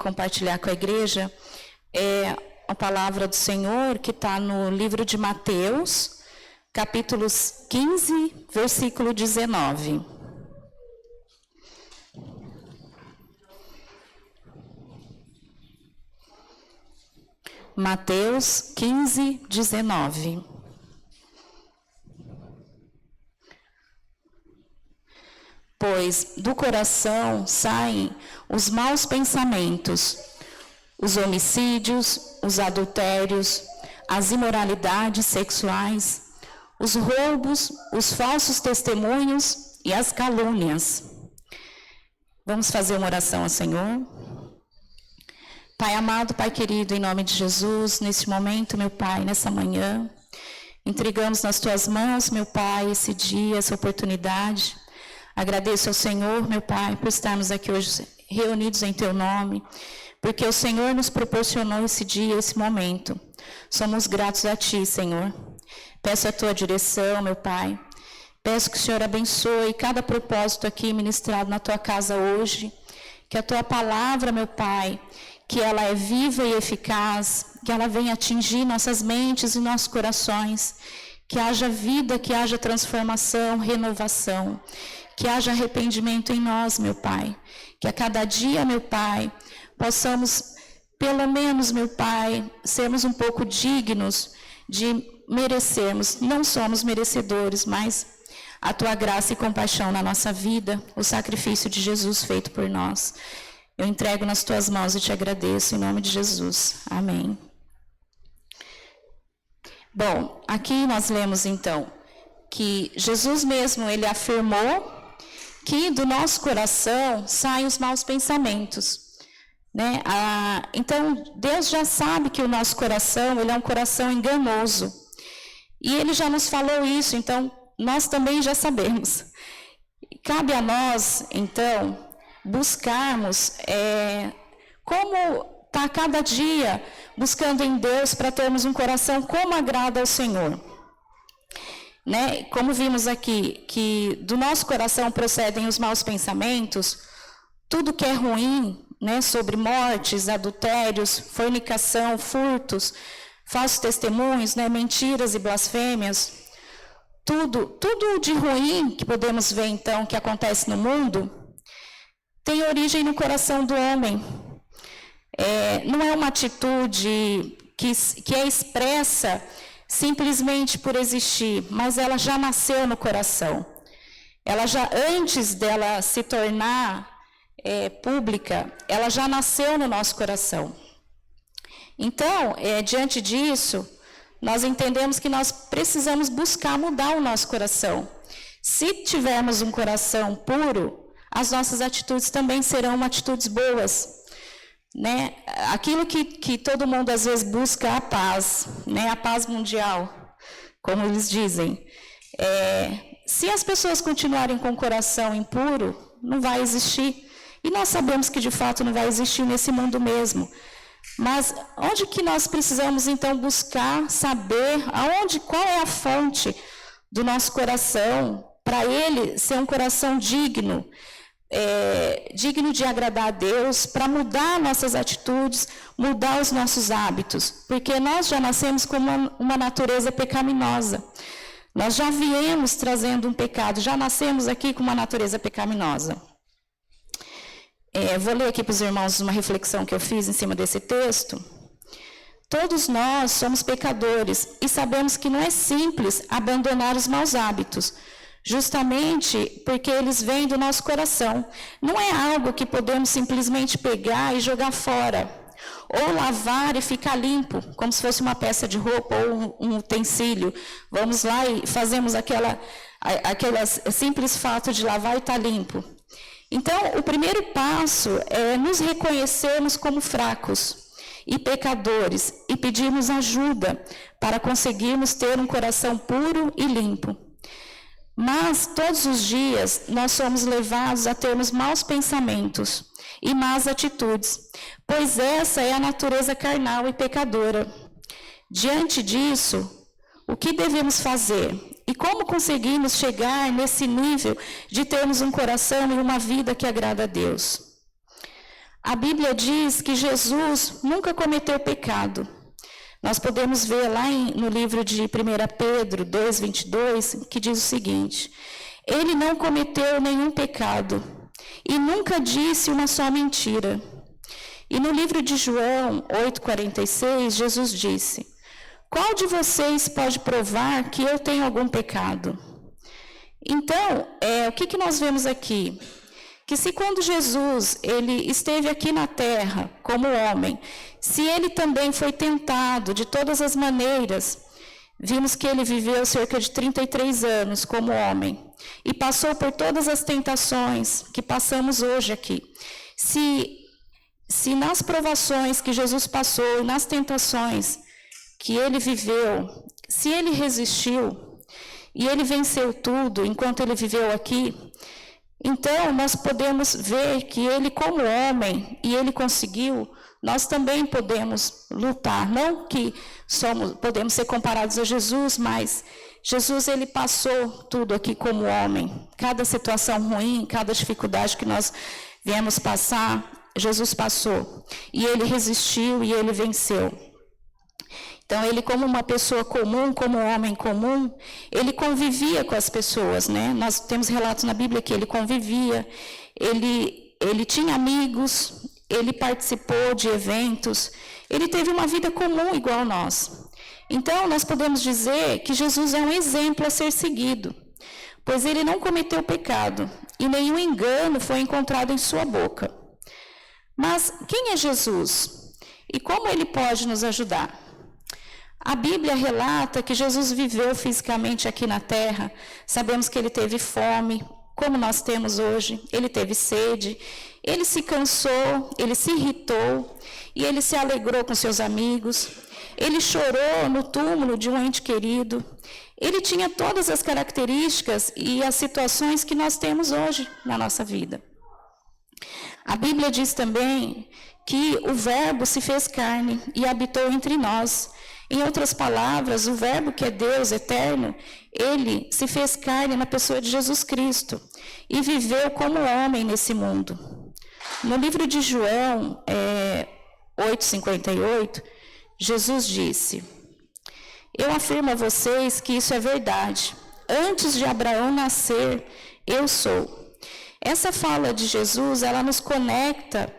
compartilhar com a igreja a palavra do Senhor que está no livro de Mateus, capítulos 15, versículo 19. Mateus 15, 19. Pois do coração saem os maus pensamentos, os homicídios, os adultérios, as imoralidades sexuais, os roubos, os falsos testemunhos e as calúnias. Vamos fazer uma oração ao Senhor? Pai amado, Pai querido, em nome de Jesus, neste momento, meu Pai, nessa manhã, entregamos nas Tuas mãos, meu Pai, esse dia, essa oportunidade. Agradeço ao Senhor, meu Pai, por estarmos aqui hoje reunidos em Teu nome, porque o Senhor nos proporcionou esse dia, esse momento. Somos gratos a Ti, Senhor. Peço a Tua direção, meu Pai. Peço que o Senhor abençoe cada propósito aqui ministrado na Tua casa hoje. Que a Tua palavra, meu Pai, que ela é viva e eficaz, que ela venha atingir nossas mentes e nossos corações. Que haja vida, que haja transformação, renovação. Que haja arrependimento em nós, meu Pai. Que a cada dia, meu Pai, possamos, pelo menos, meu Pai, sermos um pouco dignos de merecermos. Não somos merecedores, mas a Tua graça e compaixão na nossa vida, o sacrifício de Jesus feito por nós. Eu entrego nas Tuas mãos e te agradeço em nome de Jesus. Amém. Bom, aqui nós lemos então que Jesus mesmo, ele afirmou que do nosso coração saem os maus pensamentos, né? Então, Deus já sabe que o nosso coração, ele é um coração enganoso. E ele já nos falou isso, então, nós também já sabemos. Cabe a nós, então, buscarmos como está cada dia buscando em Deus para termos um coração como agrada ao Senhor. Né? Como vimos aqui, que do nosso coração procedem os maus pensamentos, tudo que é ruim, né, sobre mortes, adultérios, fornicação, furtos, falsos testemunhos, né, mentiras e blasfêmias, tudo de ruim que podemos ver então que acontece no mundo, tem origem no coração do homem. Não é uma atitude que é expressa simplesmente por existir, mas ela já nasceu no coração. Ela já, antes dela se tornar pública, ela já nasceu no nosso coração. Então, diante disso, nós entendemos que nós precisamos buscar mudar o nosso coração. Se tivermos um coração puro, as nossas atitudes também serão atitudes boas. Né? Aquilo que todo mundo às vezes busca é a paz, né? A paz mundial, como eles dizem. Se as pessoas continuarem com o coração impuro, não vai existir. E nós sabemos que de fato não vai existir nesse mundo mesmo. Mas onde que nós precisamos então buscar, saber qual é a fonte do nosso coração, para ele ser um coração digno, digno de agradar a Deus, para mudar nossas atitudes, mudar os nossos hábitos, porque nós já nascemos com uma natureza pecaminosa. Nós já viemos trazendo um pecado, já nascemos aqui com uma natureza pecaminosa. Vou ler aqui para os irmãos uma reflexão que eu fiz em cima desse texto. Todos nós somos pecadores e sabemos que não é simples abandonar os maus hábitos, justamente porque eles vêm do nosso coração. Não é algo que podemos simplesmente pegar e jogar fora, ou lavar e ficar limpo, como se fosse uma peça de roupa ou um utensílio. Vamos lá e fazemos aquele simples fato de lavar e estar limpo. Então, o primeiro passo é nos reconhecermos como fracos e pecadores e pedirmos ajuda para conseguirmos ter um coração puro e limpo. Mas, todos os dias, nós somos levados a termos maus pensamentos e más atitudes, pois essa é a natureza carnal e pecadora. Diante disso, o que devemos fazer? E como conseguimos chegar nesse nível de termos um coração e uma vida que agrada a Deus? A Bíblia diz que Jesus nunca cometeu pecado. Nós podemos ver lá no livro de 1 Pedro 2:22, que diz o seguinte: ele não cometeu nenhum pecado e nunca disse uma só mentira. E no livro de João 8:46, Jesus disse: qual de vocês pode provar que eu tenho algum pecado? Então, o que nós vemos aqui? Que se quando Jesus ele esteve aqui na terra como homem, se ele também foi tentado de todas as maneiras, vimos que ele viveu cerca de 33 anos como homem e passou por todas as tentações que passamos hoje aqui. Se nas provações que Jesus passou e nas tentações que ele viveu, se ele resistiu e ele venceu tudo enquanto ele viveu aqui, então nós podemos ver que ele como homem, e ele conseguiu, nós também podemos lutar. Não que podemos ser comparados a Jesus, mas Jesus ele passou tudo aqui como homem. Cada situação ruim, cada dificuldade que nós viemos passar, Jesus passou. E ele resistiu e ele venceu. Então, ele como uma pessoa comum, como um homem comum, ele convivia com as pessoas, né? Nós temos relatos na Bíblia que ele convivia, ele tinha amigos, ele participou de eventos, ele teve uma vida comum igual a nós. Então, nós podemos dizer que Jesus é um exemplo a ser seguido, pois ele não cometeu pecado e nenhum engano foi encontrado em sua boca. Mas quem é Jesus? E como ele pode nos ajudar? A Bíblia relata que Jesus viveu fisicamente aqui na terra. Sabemos que ele teve fome, como nós temos hoje. Ele teve sede, ele se cansou, ele se irritou e ele se alegrou com seus amigos. Ele chorou no túmulo de um ente querido. Ele tinha todas as características e as situações que nós temos hoje na nossa vida. A Bíblia diz também que o Verbo se fez carne e habitou entre nós. Em outras palavras, o Verbo, que é Deus eterno, ele se fez carne na pessoa de Jesus Cristo e viveu como homem nesse mundo. No livro de João 8:58, Jesus disse: eu afirmo a vocês que isso é verdade. Antes de Abraão nascer, eu sou. Essa fala de Jesus, ela nos conecta,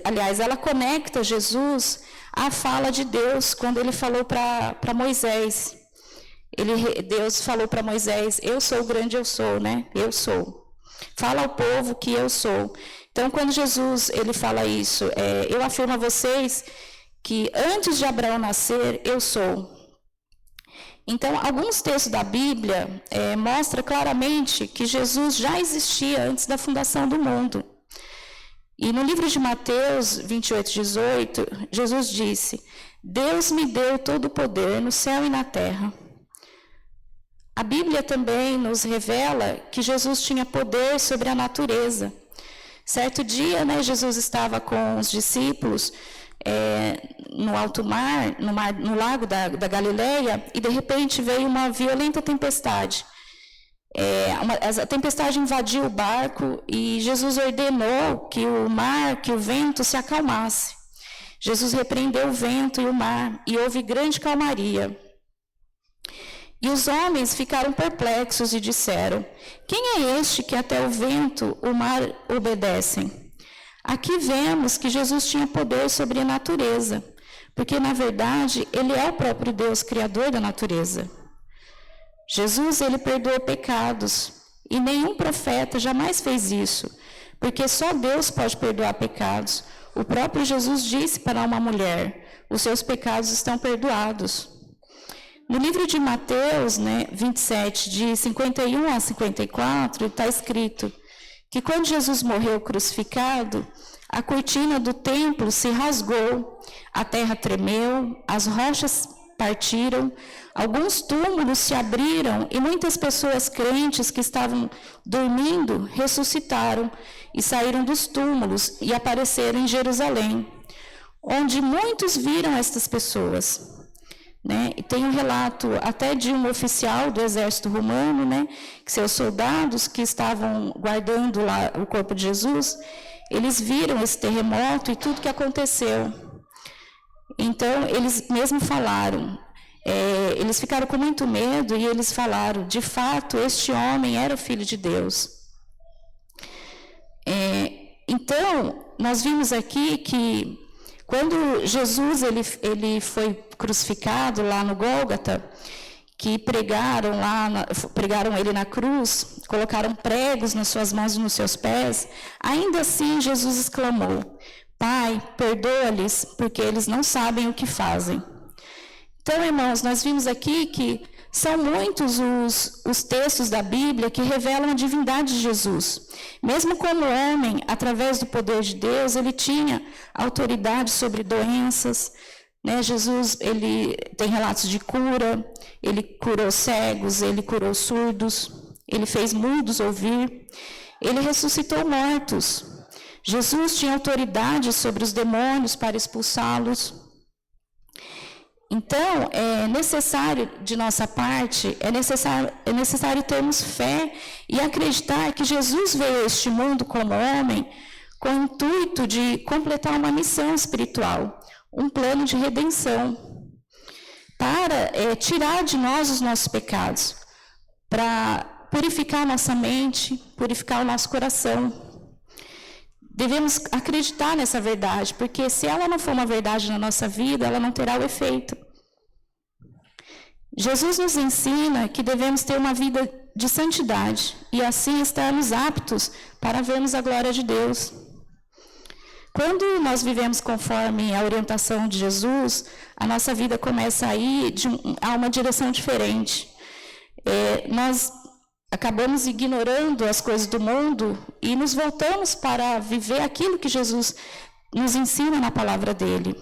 aliás, ela conecta Jesus à fala de Deus, quando ele falou para Moisés. Deus falou para Moisés: eu sou o grande eu sou, né? Eu sou. Fala ao povo que eu sou. Então, quando Jesus ele fala isso, eu afirmo a vocês que antes de Abraão nascer, eu sou. Então, alguns textos da Bíblia mostram claramente que Jesus já existia antes da fundação do mundo. E no livro de Mateus 28:18, Jesus disse: Deus me deu todo o poder no céu e na terra. A Bíblia também nos revela que Jesus tinha poder sobre a natureza. Certo dia, né, Jesus estava com os discípulos no alto mar, no lago da Galileia, e de repente veio uma violenta tempestade. A tempestade invadiu o barco e Jesus ordenou que o mar, que o vento se acalmasse. Jesus repreendeu o vento e o mar e houve grande calmaria. E os homens ficaram perplexos e disseram: quem é este que até o vento, o mar obedecem? Aqui vemos que Jesus tinha poder sobre a natureza, porque na verdade ele é o próprio Deus, criador da natureza. Jesus, ele perdoou pecados, e nenhum profeta jamais fez isso, porque só Deus pode perdoar pecados. O próprio Jesus disse para uma mulher: os seus pecados estão perdoados. No livro de Mateus, 27, de 51 a 54, está escrito que quando Jesus morreu crucificado, a cortina do templo se rasgou, a terra tremeu, as rochas partiram, alguns túmulos se abriram e muitas pessoas crentes que estavam dormindo ressuscitaram e saíram dos túmulos e apareceram em Jerusalém, onde muitos viram estas pessoas. E tem um relato até de um oficial do exército romano, que seus soldados que estavam guardando lá o corpo de Jesus, eles viram esse terremoto e tudo que aconteceu. Então, eles mesmo falaram, eles ficaram com muito medo e eles falaram, de fato, este homem era o Filho de Deus. Então, nós vimos aqui que quando Jesus ele foi crucificado lá no Gólgota, que pregaram ele na cruz, colocaram pregos nas suas mãos e nos seus pés, ainda assim Jesus exclamou, Pai, perdoa-lhes, porque eles não sabem o que fazem. Então, irmãos, nós vimos aqui que são muitos os textos da Bíblia que revelam a divindade de Jesus. Mesmo como homem, através do poder de Deus, ele tinha autoridade sobre doenças, né? Jesus, ele tem relatos de cura, ele curou cegos, ele curou surdos, ele fez mudos ouvir, ele ressuscitou mortos. Jesus tinha autoridade sobre os demônios para expulsá-los. Então, é necessário, de nossa parte, é necessário termos fé e acreditar que Jesus veio a este mundo como homem com o intuito de completar uma missão espiritual, um plano de redenção, para tirar de nós os nossos pecados, para purificar a nossa mente, purificar o nosso coração. Devemos acreditar nessa verdade, porque se ela não for uma verdade na nossa vida, ela não terá o efeito. Jesus nos ensina que devemos ter uma vida de santidade e assim estarmos aptos para vermos a glória de Deus. Quando nós vivemos conforme a orientação de Jesus, a nossa vida começa a ir a uma direção diferente. Nós acabamos ignorando as coisas do mundo e nos voltamos para viver aquilo que Jesus nos ensina na palavra dele.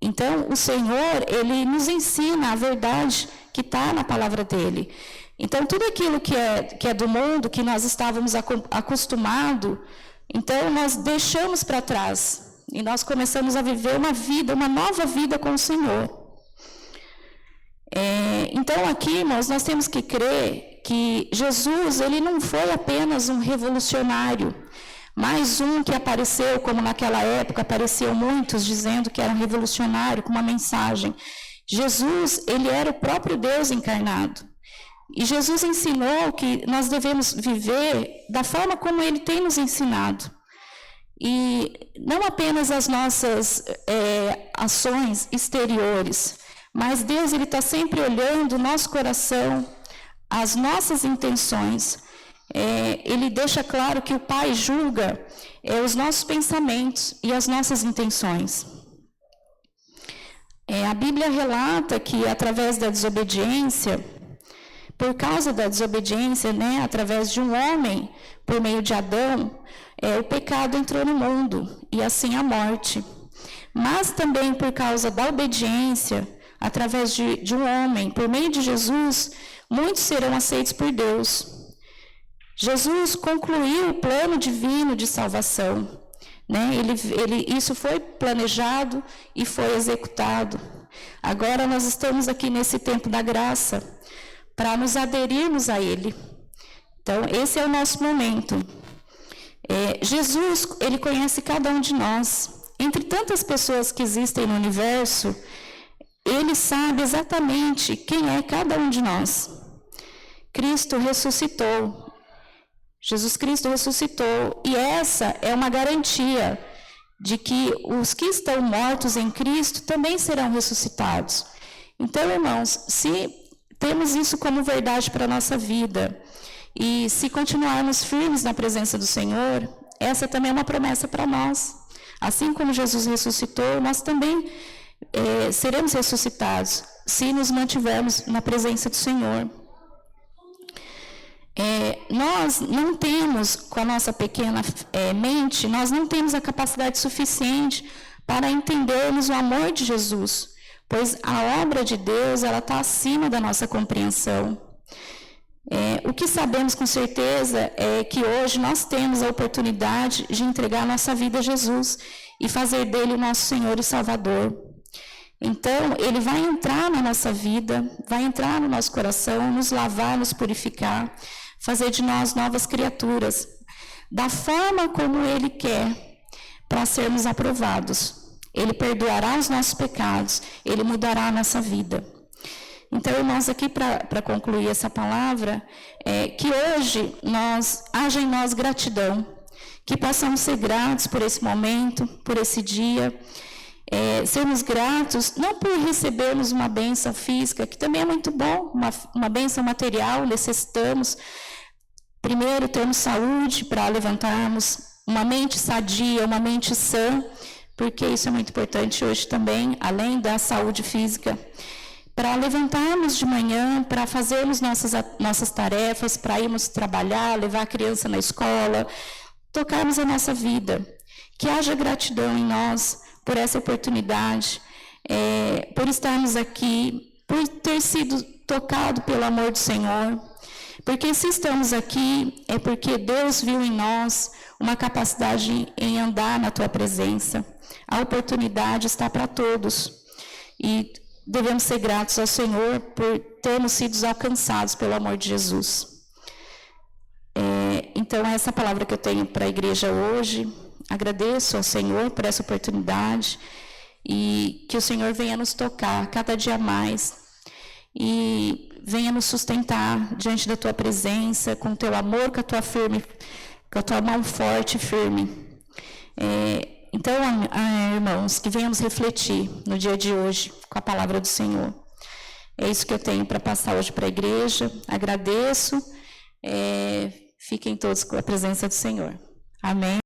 Então, o Senhor, ele nos ensina a verdade que está na palavra dele. Então, tudo aquilo que é do mundo, que nós estávamos acostumados, então nós deixamos para trás e nós começamos a viver uma nova vida com o Senhor. Então, aqui, irmãos, nós temos que crer que Jesus, ele não foi apenas um revolucionário, mais um que apareceu, como naquela época apareciam muitos dizendo que era um revolucionário, com uma mensagem. Jesus, ele era o próprio Deus encarnado. E Jesus ensinou que nós devemos viver da forma como ele tem nos ensinado. E não apenas as nossas ações exteriores, mas Deus, ele está sempre olhando o nosso coração, as nossas intenções. Ele deixa claro que o Pai julga os nossos pensamentos e as nossas intenções. A Bíblia relata que através da desobediência, por causa da desobediência, né, através de um homem, por meio de Adão, o pecado entrou no mundo e assim a morte. Mas também por causa da obediência, através de um homem, por meio de Jesus, muitos serão aceitos por Deus. Jesus concluiu o plano divino de salvação, né? Isso foi planejado e foi executado. Agora nós estamos aqui nesse tempo da graça para nos aderirmos a Ele. Então, esse é o nosso momento. Jesus, ele conhece cada um de nós. Entre tantas pessoas que existem no universo, ele sabe exatamente quem é cada um de nós. Cristo ressuscitou. Jesus Cristo ressuscitou. E essa é uma garantia de que os que estão mortos em Cristo também serão ressuscitados. Então, irmãos, se temos isso como verdade para a nossa vida, e se continuarmos firmes na presença do Senhor, essa também é uma promessa para nós. Assim como Jesus ressuscitou, nós também seremos ressuscitados, se nos mantivermos na presença do Senhor. Nós não temos, com a nossa pequena mente, nós não temos a capacidade suficiente para entendermos o amor de Jesus, pois a obra de Deus, ela está acima da nossa compreensão. O que sabemos com certeza é que hoje nós temos a oportunidade de entregar nossa vida a Jesus e fazer dele o nosso Senhor e Salvador. Então, ele vai entrar na nossa vida, vai entrar no nosso coração, nos lavar, nos purificar, fazer de nós novas criaturas, da forma como Ele quer, para sermos aprovados. Ele perdoará os nossos pecados, Ele mudará a nossa vida. Então, irmãos, aqui para concluir essa palavra, que hoje haja em nós gratidão, que possamos ser gratos por esse momento, por esse dia, sermos gratos, não por recebermos uma bênção física, que também é muito bom, uma bênção material, necessitamos, primeiro, termos saúde para levantarmos, uma mente sadia, uma mente sã, porque isso é muito importante hoje também, além da saúde física, para levantarmos de manhã, para fazermos nossas tarefas, para irmos trabalhar, levar a criança na escola, tocarmos a nossa vida. Que haja gratidão em nós por essa oportunidade, por estarmos aqui, por ter sido tocado pelo amor do Senhor. Porque se estamos aqui, é porque Deus viu em nós uma capacidade em andar na Tua presença. A oportunidade está para todos. E devemos ser gratos ao Senhor por termos sido alcançados pelo amor de Jesus. Então, essa palavra que eu tenho para a igreja hoje, agradeço ao Senhor por essa oportunidade e que o Senhor venha nos tocar cada dia mais e venha nos sustentar diante da Tua presença, com o Teu amor, com a Tua mão forte e firme. Então, irmãos, que venhamos refletir no dia de hoje com a palavra do Senhor. É isso que eu tenho para passar hoje para a igreja. Agradeço. Fiquem todos com a presença do Senhor. Amém.